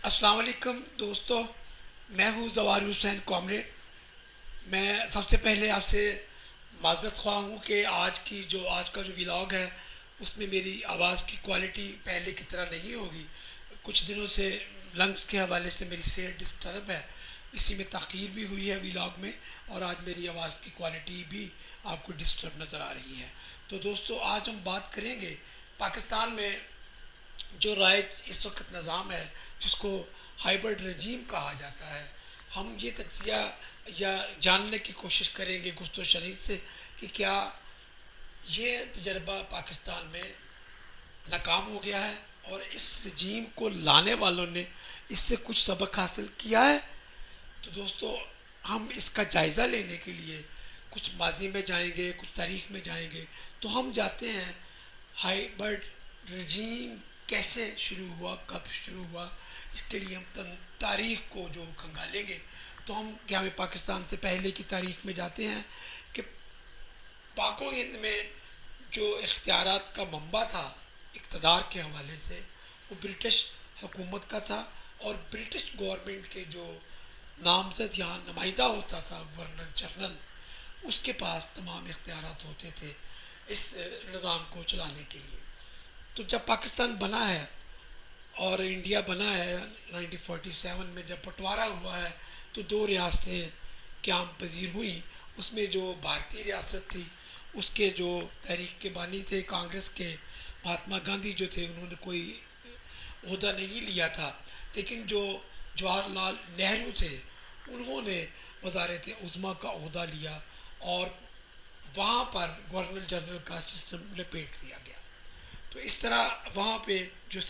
السلام علیکم دوستو، میں ہوں زوار حسین کامریڈ۔ میں سب سے پہلے آپ سے معذرت خواہ ہوں کہ آج کا جو ولاگ ہے اس میں میری آواز کی کوالٹی پہلے کی طرح نہیں ہوگی۔ کچھ دنوں سے لنگس کے حوالے سے میری صحت ڈسٹرب ہے، اسی میں تاخیر بھی ہوئی ہے ولاگ میں، اور آج میری آواز کی کوالٹی بھی آپ کو ڈسٹرب نظر آ رہی ہے۔ تو دوستو، آج ہم بات کریں گے پاکستان میں جو رائج اس وقت نظام ہے، جس کو ہائبرڈ رجیم کہا جاتا ہے۔ ہم یہ تجزیہ یا جاننے کی کوشش کریں گے گفت و شنید سے کہ کیا یہ تجربہ پاکستان میں ناکام ہو گیا ہے، اور اس رجیم کو لانے والوں نے اس سے کچھ سبق حاصل کیا ہے۔ تو دوستو، ہم اس کا جائزہ لینے کے لیے کچھ ماضی میں جائیں گے، کچھ تاریخ میں جائیں گے۔ تو ہم جاتے ہیں ہائبرڈ رجیم کیسے شروع ہوا، کب شروع ہوا، اس کے لیے ہم تاریخ کو جو کھنگالیں گے۔ تو ہم کیا ہمیں پاکستان سے پہلے کی تاریخ میں جاتے ہیں کہ پاک و ہند میں جو اختیارات کا منبع تھا اقتدار کے حوالے سے، وہ برٹش حکومت کا تھا، اور برٹش گورنمنٹ کے جو نامزد یہاں نمائندہ ہوتا تھا گورنر جنرل، اس کے پاس تمام اختیارات ہوتے تھے اس نظام کو چلانے کے لیے۔ تو جب پاکستان بنا ہے اور انڈیا بنا ہے 1947 میں، جب بٹوارا ہوا ہے، تو دو ریاستیں قیام پذیر ہوئیں۔ اس میں جو بھارتی ریاست تھی، اس کے جو تحریک کے بانی تھے کانگریس کے مہاتما گاندھی جو تھے، انہوں نے کوئی عہدہ نہیں لیا تھا، لیکن جو جواہر لال نہرو تھے، انہوں نے وزارت عظمیٰ کا عہدہ لیا، اور وہاں پر گورنر جنرل کا سسٹم لپیٹ دیا گیا۔ تو اس طرح وہاں پہ جو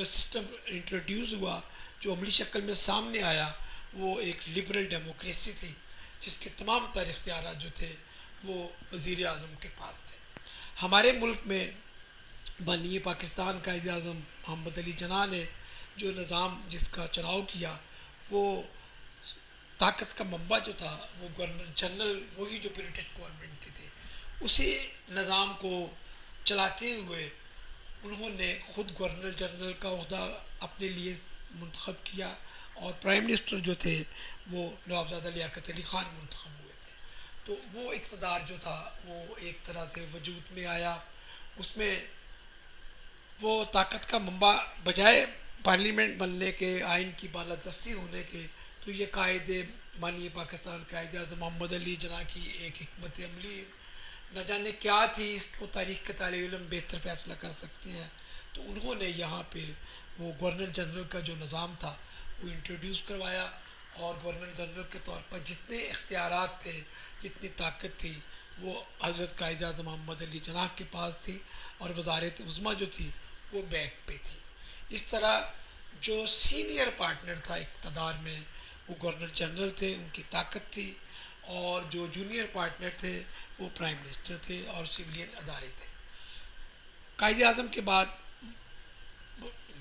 سسٹم انٹروڈیوس ہوا، جو عملی شکل میں سامنے آیا، وہ ایک لبرل ڈیموکریسی تھی، جس کے تمام تر اختیارات جو تھے وہ وزیر اعظم کے پاس تھے۔ ہمارے ملک میں بانی پاکستان قائد اعظم محمد علی جناح نے جو نظام جس کا چناؤ کیا، وہ طاقت کا منبع جو تھا وہ گورنر جنرل، وہی جو برٹش گورنمنٹ کے تھے، اسی نظام کو چلاتے ہوئے انہوں نے خود گورنر جنرل کا عہدہ اپنے لیے منتخب کیا، اور پرائم منسٹر جو تھے وہ نوابزادہ لیاقت علی خان منتخب ہوئے تھے۔ تو وہ اقتدار جو تھا وہ ایک طرح سے وجود میں آیا۔ اس میں وہ طاقت کا منبع بجائے پارلیمنٹ بننے کے، آئین کی بالادستی ہونے کے، تو یہ قائد بانی پاکستان قائد اعظم محمد علی جناح کی ایک حکمت عملی نہ جانے کیا تھی، اس کو تاریخ کے طالب علم بہتر فیصلہ کر سکتے ہیں۔ تو انہوں نے یہاں پہ وہ گورنر جنرل کا جو نظام تھا وہ انٹروڈیوس کروایا، اور گورنر جنرل کے طور پر جتنے اختیارات تھے، جتنی طاقت تھی، وہ حضرت قائد اعظم محمد علی جناح کے پاس تھی، اور وزارت عظمیٰ جو تھی وہ بیک پہ تھی۔ اس طرح جو سینئر پارٹنر تھا اقتدار میں، وہ گورنر جنرل تھے، ان کی طاقت تھی، اور جو جونیئر پارٹنر تھے وہ پرائم منسٹر تھے اور سویلین ادارے تھے۔ قائد اعظم کے بعد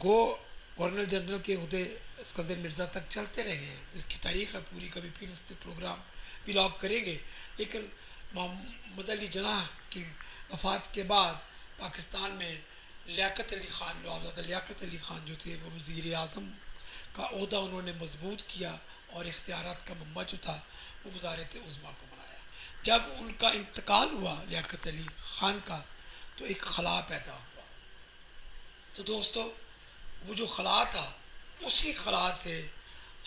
گورنر جنرل کے عہدے اسکندر مرزا تک چلتے رہے ہیں، اس کی تاریخ ہے پوری، کبھی پھر اس پہ پروگرام ولاگ کریں گے۔ لیکن محمد علی جناح کی وفات کے بعد پاکستان میں لیاقت علی خان، نوابزادہ لیاقت علی خان جو تھے، وہ وزیر اعظم کا عہدہ انہوں نے مضبوط کیا، اور اختیارات کا منبع جو تھا وہ وزارت عظمیٰ کو بنایا۔ جب ان کا انتقال ہوا لیاقت علی خان کا، تو ایک خلا پیدا ہوا۔ تو دوستو، وہ جو خلا تھا، اسی خلا سے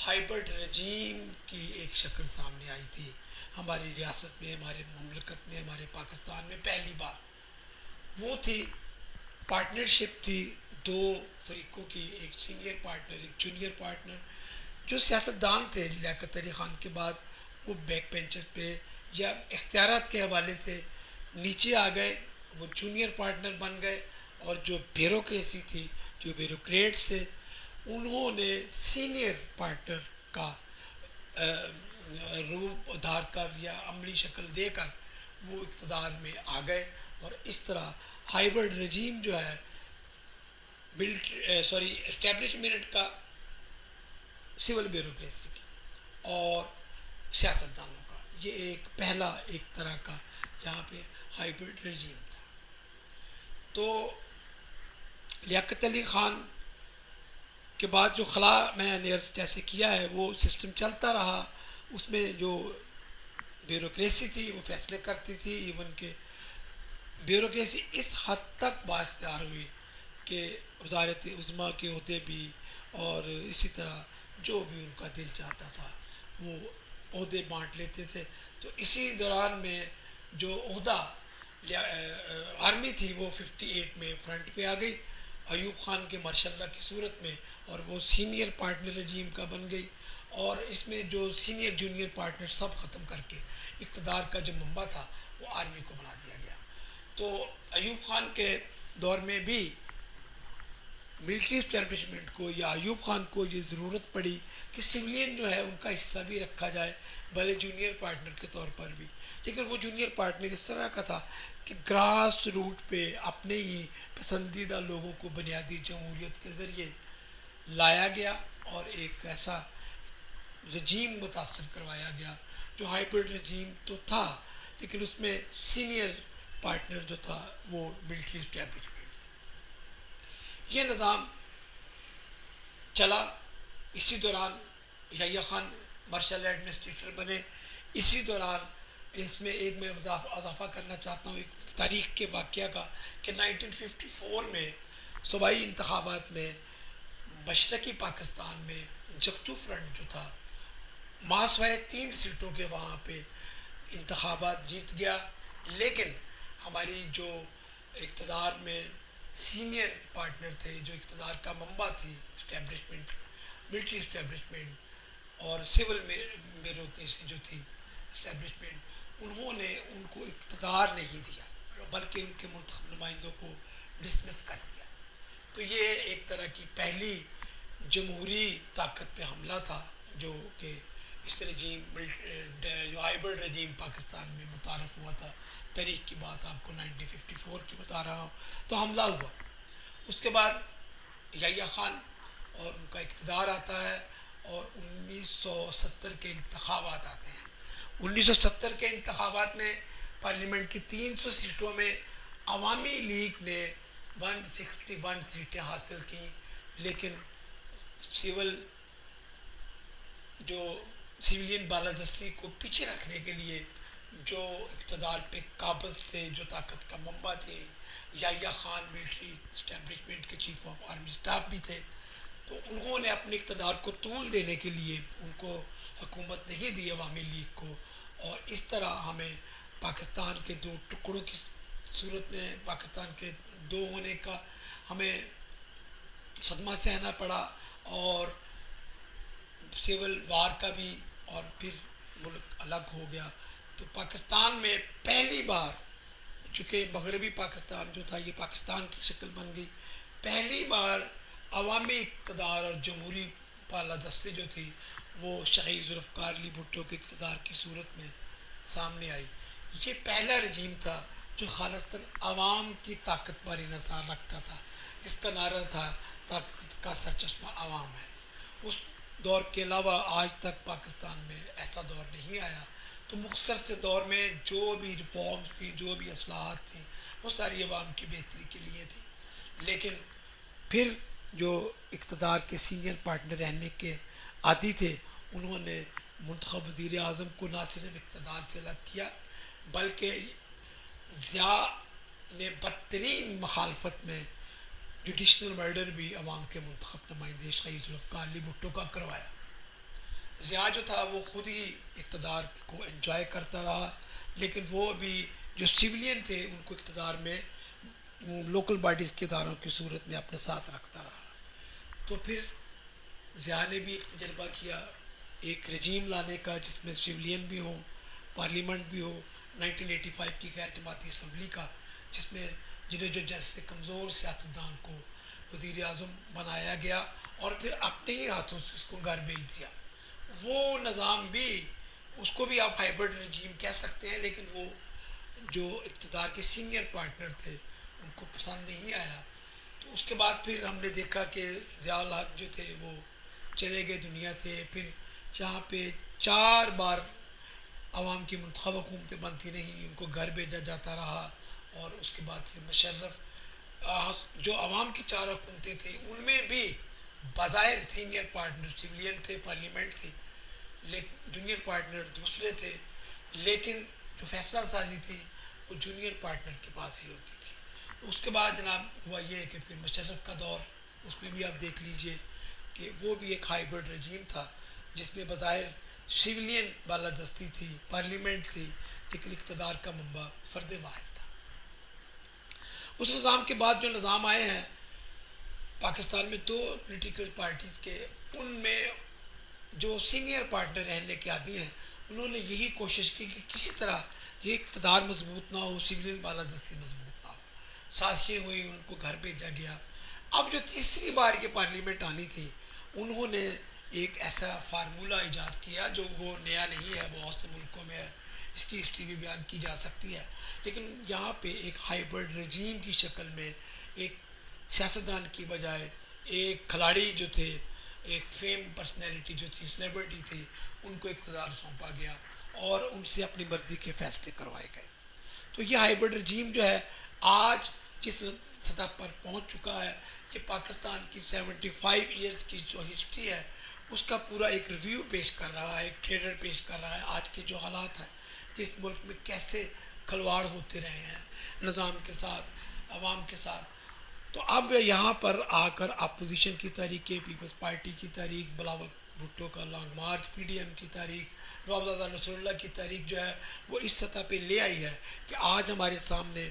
ہائبرڈ رجیم کی ایک شکل سامنے آئی تھی ہماری ریاست میں، ہمارے مملکت میں، ہمارے پاکستان میں پہلی بار۔ وہ تھی پارٹنرشپ تھی دو فریقوں کی، ایک سینئر پارٹنر، ایک جونیئر پارٹنر۔ جو سیاستدان تھے لیاقت علی خان کے بعد، وہ بیک بینچز پہ یا اختیارات کے حوالے سے نیچے آ گئے، وہ جونیئر پارٹنر بن گئے، اور جو بیوروکریسی تھی، جو بیوروکریٹس سے، انہوں نے سینئر پارٹنر کا روپ دھار کر یا عملی شکل دے کر وہ اقتدار میں آ گئے، اور اس طرح ہائبرڈ رجیم جو ہے اسٹیبلشمنٹ کا، سول بیوروکریسی کی اور سیاستدانوں کا، یہ ایک پہلا ایک طرح کا جہاں پہ ہائبرڈ رجیم تھا۔ تو لیاقت علی خان کے بعد جو خلا میں نے جیسے کیا ہے وہ سسٹم چلتا رہا. اس میں جو بیوروکریسی تھی وہ فیصلے کرتی تھی. ایون کہ بیوروکریسی اس حد تک با اختیار ہوئی کہ وزارت عظمیٰ کے عہدے بھی اور اسی طرح جو بھی ان کا دل چاہتا تھا وہ عہدے بانٹ لیتے تھے. تو اسی دوران میں جو عہدہ آرمی تھی وہ 58 میں فرنٹ پہ آ گئی ایوب خان کے مارشاء اللہ کی صورت میں, اور وہ سینئر پارٹنر رجیم کا بن گئی. اور اس میں جو سینئر جونیئر پارٹنر سب ختم کر کے اقتدار کا جو منبع تھا وہ آرمی کو بنا دیا گیا. تو ایوب خان کے دور میں بھی ملٹری اسٹیبلشمنٹ کو یا ایوب خان کو یہ ضرورت پڑی کہ سولین جو ہے ان کا حصہ بھی رکھا جائے, بھلے جونیئر پارٹنر کے طور پر بھی. لیکن وہ جونیئر پارٹنر اس طرح کا تھا کہ گراس روٹ پہ اپنے ہی پسندیدہ لوگوں کو بنیادی جمہوریت کے ذریعے لایا گیا اور ایک ایسا رجیم متاثر کروایا گیا جو ہائیبرڈ رجیم تو تھا لیکن اس میں سینئر پارٹنر جو تھا وہ ملٹری اسٹیبلشمنٹ تھی. یہ نظام چلا. اسی دوران یحییٰ خان مارشل ایڈمنسٹریٹر بنے. اسی دوران اس میں ایک میں اضافہ کرنا چاہتا ہوں ایک تاریخ کے واقعہ کا کہ 1954 میں صوبائی انتخابات میں مشرقی پاکستان میں جگتو فرنٹ جو تھا ماسوائے 3 سیٹوں کے وہاں پہ انتخابات جیت گیا. لیکن ہماری جو اقتدار میں سینئر پارٹنر تھے, جو اقتدار کا منبع تھی اسٹیبلشمنٹ, ملٹری اسٹیبلشمنٹ اور سول بیوروکریسی جو تھی اسٹیبلشمنٹ, انہوں نے ان کو اقتدار نہیں دیا بلکہ ان کے منتخب نمائندوں کو ڈسمس کر دیا. تو یہ ایک طرح کی پہلی جمہوری طاقت پہ حملہ تھا جو کہ اس رجیم جو ہائیبرڈ رجیم پاکستان میں متعارف ہوا تھا. تاریخ کی بات آپ کو 1954 کی بتا رہا ہوں. تو حملہ ہوا. اس کے بعد یحییٰ خان اور ان کا اقتدار آتا ہے اور 1970 کے انتخابات آتے ہیں. 1970 کے انتخابات میں پارلیمنٹ کی 300 سیٹوں میں عوامی لیگ نے 161 سیٹیں حاصل کیں. لیکن سویلین بالادستی کو پیچھے رکھنے کے لیے جو اقتدار پہ قابض تھے, جو طاقت کا منبع تھے, یحییٰ خان ملٹری اسٹیبلشمنٹ کے چیف آف آرمی اسٹاف بھی تھے, تو انہوں نے اپنے اقتدار کو طول دینے کے لیے ان کو حکومت نہیں دی عوامی لیگ کو, اور اس طرح ہمیں پاکستان کے 2 ٹکڑوں کی صورت میں پاکستان کے 2 ہونے کا ہمیں صدمہ سہنا پڑا اور سول وار کا بھی, اور پھر ملک الگ ہو گیا. تو پاکستان میں پہلی بار, چونکہ مغربی پاکستان جو تھا یہ پاکستان کی شکل بن گئی, پہلی بار عوامی اقتدار اور جمہوری بالادستی جو تھی وہ شہید ذوالفقار علی بھٹو کے اقتدار کی صورت میں سامنے آئی. یہ پہلا رجیم تھا جو خالصتاً عوام کی طاقت پر انحصار رکھتا تھا, جس کا نعرہ تھا طاقت کا سرچشمہ عوام ہے. اس دور کے علاوہ آج تک پاکستان میں ایسا دور نہیں آیا. تو مختصر سے دور میں جو بھی ریفارمز تھیں, جو بھی اصلاحات تھیں, وہ ساری عوام کی بہتری کے لیے تھی. لیکن پھر جو اقتدار کے سینئر پارٹنر رہنے کے عادی تھے انہوں نے منتخب وزیر اعظم کو نہ صرف اقتدار سے الگ کیا بلکہ ضیاء نے بدترین مخالفت میں جوڈیشنل مرڈر بھی عوام کے منتخب نمائندے شہید ذوالفقار علی بھٹو کا کروایا. ضیاء جو تھا وہ خود ہی اقتدار کو انجوائے کرتا رہا, لیکن وہ بھی جو سویلین تھے ان کو اقتدار میں لوکل باڈیز کے اداروں کی صورت میں اپنے ساتھ رکھتا رہا. تو پھر ضیاء نے بھی ایک تجربہ کیا ایک رجیم لانے کا جس میں سویلین بھی ہوں, پارلیمنٹ بھی ہو, 1985 کی غیر جماعتی اسمبلی کا جس میں جنہیں جو جیسے کمزور سیاستدان کو وزیر اعظم بنایا گیا اور پھر اپنے ہی ہاتھوں سے اس کو گھر بھیج دیا. وہ نظام بھی, اس کو بھی آپ ہائیبرڈ رجیم کہہ سکتے ہیں, لیکن وہ جو اقتدار کے سینئر پارٹنر تھے ان کو پسند نہیں آیا. تو اس کے بعد پھر ہم نے دیکھا کہ ضیاء الحق جو تھے وہ چلے گئے دنیا سے. پھر یہاں پہ 4 بار عوام کی منتخب حکومتیں بنتی رہیں, ان کو گھر بھیجا جاتا رہا. اور اس کے بعد پھر مشرف, جو عوام کی 4 حکومتیں تھیں ان میں بھی بظاہر سینئر پارٹنر سویلین تھے، پارلیمنٹ تھی، لیکن جونیئر پارٹنر دوسرے تھے، لیکن جو فیصلہ سازی تھی وہ جونیئر پارٹنر کے پاس ہی ہوتی تھی۔ اس کے بعد جناب ہوا یہ کہ پھر مشرف کا دور، اس میں بھی آپ دیکھ لیجئے کہ وہ بھی ایک ہائیبرڈ رجیم تھا جس میں بظاہر سویلین بالادستی تھی، پارلیمنٹ تھی، لیکن اقتدار کا منبع فرد واحد تھا۔ اس نظام کے بعد جو نظام آئے ہیں پاکستان میں، دو پولیٹیکل پارٹیز کے، ان میں جو سینئر پارٹنر رہنے کے عادی ہیں انہوں نے یہی کوشش کی کہ کسی طرح یہ اقتدار مضبوط نہ ہو، سویلین بالادستی مضبوط نہ ہو، سازشیں ہوئی، ان کو گھر بھیجا گیا۔ اب جو تیسری بار یہ پارلیمنٹ آنی تھی، انہوں نے ایک ایسا فارمولہ ایجاد کیا جو وہ نیا نہیں ہے، بہت سے ملکوں میں ہے، اس کی ہسٹری بھی بیان کی جا سکتی ہے، لیکن یہاں پہ ایک ہائیبرڈ رجیم کی شکل میں ایک سیاستدان کی بجائے ایک کھلاڑی جو تھے، ایک فیم پرسنالٹی جو تھی، سیلیبریٹی تھی، ان کو اقتدار سونپا گیا اور ان سے اپنی مرضی کے فیصلے کروائے گئے۔ تو یہ ہائیبرڈ رجیم جو ہے آج جس سطح پر پہنچ چکا ہے، یہ پاکستان کی 75 ایئرز کی جو ہسٹری ہے اس کا پورا ایک ریویو پیش کر رہا ہے، ایک ٹریلر پیش کر رہا ہے آج کے جو حالات ہیں کہ اس ملک میں کیسے کھلواڑ ہوتے رہے ہیں نظام کے ساتھ، عوام کے ساتھ۔ تو اب یہاں پر آ کر اپوزیشن کی تحریکیں، پیپلز پارٹی کی تحریک، بلاول بھٹو کا long march, P D M کی تحریک، نواب نصر اللہ کی تحریک جو ہے وہ اس سطح پہ لے آئی ہے کہ آج ہمارے سامنے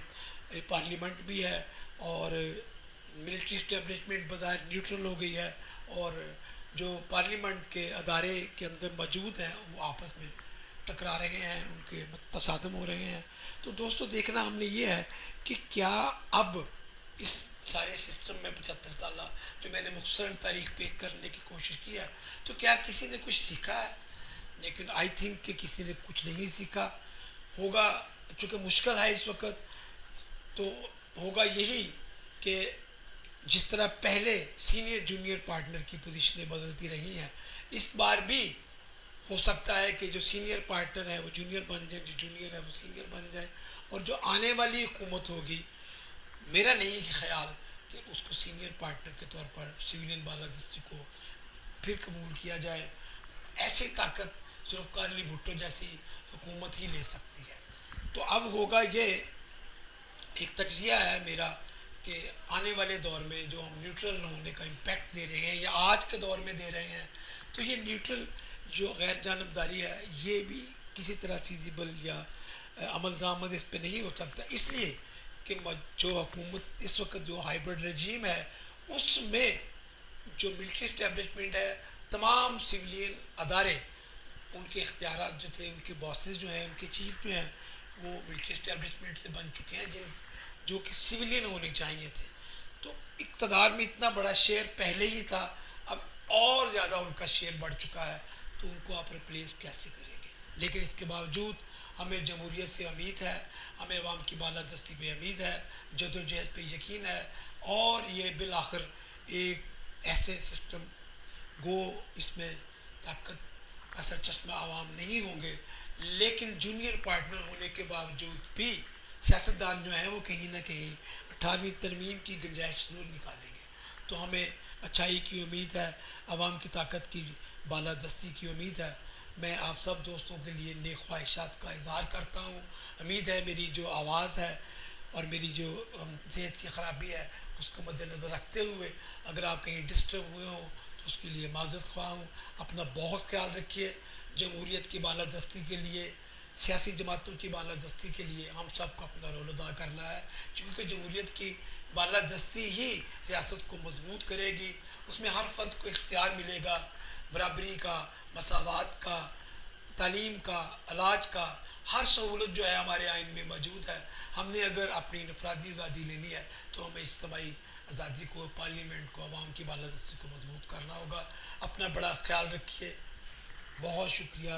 پارلیمنٹ بھی ہے اور ملٹری اسٹیبلشمنٹ بظاہر نیوٹرل ہو گئی ہے، اور جو پارلیمنٹ کے ادارے کے اندر موجود ہیں وہ آپس میں ٹکرا رہے ہیں، ان کے تصادم ہو رہے ہیں۔ تو دوستو دیکھنا ہم نے یہ ہے کہ کیا اب اس سارے سسٹم میں 75 سالہ جو میں نے مختصراً تاریخ پیش کرنے کی کوشش کی ہے، تو کیا کسی نے کچھ سیکھا ہے؟ لیکن آئی تھنک کہ کسی نے کچھ نہیں سیکھا ہوگا، چونکہ مشکل ہے اس وقت، تو ہوگا یہی کہ جس طرح پہلے سینئر جونیئر پارٹنر کی پوزیشنیں بدلتی رہی ہیں، اس بار بھی ہو سکتا ہے کہ جو سینئر پارٹنر ہے وہ جونیئر بن جائیں، جو جونیئر ہے وہ سینئر بن جائیں، اور جو آنے والی حکومت ہوگی میرا نہیں خیال کہ اس کو سینئر پارٹنر کے طور پر سویلین بالادستی کو پھر قبول کیا جائے۔ ایسی طاقت ذوالفقار علی بھٹو جیسی حکومت ہی لے سکتی ہے۔ تو اب ہوگا یہ ایک تجزیہ ہے میرا کہ آنے والے دور میں جو ہم نیوٹرل ہونے کا امپیکٹ دے رہے ہیں یا آج کے دور میں دے رہے ہیں، تو یہ نیوٹرل جو غیر جانبداری ہے یہ بھی کسی طرح فیزیبل یا عمل درآمد اس پہ نہیں ہو سکتا، اس لیے کہ جو حکومت اس وقت جو ہائیبرڈ رجیم ہے اس میں جو ملٹری اسٹیبلشمنٹ ہے، تمام سویلین ادارے، ان کے اختیارات جو تھے، ان کے باسز جو ہیں، ان کے چیف جو ہیں، وہ ملٹری اسٹیبلشمنٹ سے بن چکے ہیں جو کہ سویلین ہونے چاہیے تھے۔ تو اقتدار میں اتنا بڑا شیئر پہلے ہی تھا، اب اور زیادہ ان کا شیئر بڑھ چکا ہے، تو ان کو آپ ریپلیس کیسے کریں گے؟ لیکن اس کے باوجود ہمیں جمہوریت سے امید ہے، ہمیں عوام کی بالادستی پہ امید ہے، جدوجہد پہ یقین ہے، اور یہ بالآخر ایک ایسے سسٹم گو اس میں طاقت کا سرچشمہ عوام نہیں ہوں گے، لیکن جونیئر پارٹنر ہونے کے باوجود بھی سیاستدان جو ہیں وہ کہیں نہ کہیں 18ویں ترمیم کی گنجائش ضرور نکالیں گے۔ تو ہمیں اچھائی کی امید ہے، عوام کی طاقت کی بالادستی کی امید ہے۔ میں آپ سب دوستوں کے لیے نیک خواہشات کا اظہار کرتا ہوں۔ امید ہے میری جو آواز ہے اور میری جو صحت کی خرابی ہے اس کو مد نظر رکھتے ہوئے اگر آپ کہیں ڈسٹرب ہوئے ہوں تو اس کے لیے معذرت خواہ ہوں۔ اپنا بہت خیال رکھیے۔ جمہوریت کی بالادستی کے لیے، سیاسی جماعتوں کی بالادستی کے لیے ہم سب کو اپنا رول ادا کرنا ہے، کیونکہ جمہوریت کی بالادستی ہی ریاست کو مضبوط کرے گی۔ اس میں ہر فرد کو اختیار ملے گا، برابری کا، مساوات کا، تعلیم کا، علاج کا، ہر سہولت جو ہے ہمارے آئین میں موجود ہے۔ ہم نے اگر اپنی انفرادی آزادی لینی ہے تو ہمیں اجتماعی آزادی کو، پارلیمنٹ کو، عوام کی بالادستی کو مضبوط کرنا ہوگا۔ اپنا بڑا خیال رکھیے۔ بہت شکریہ۔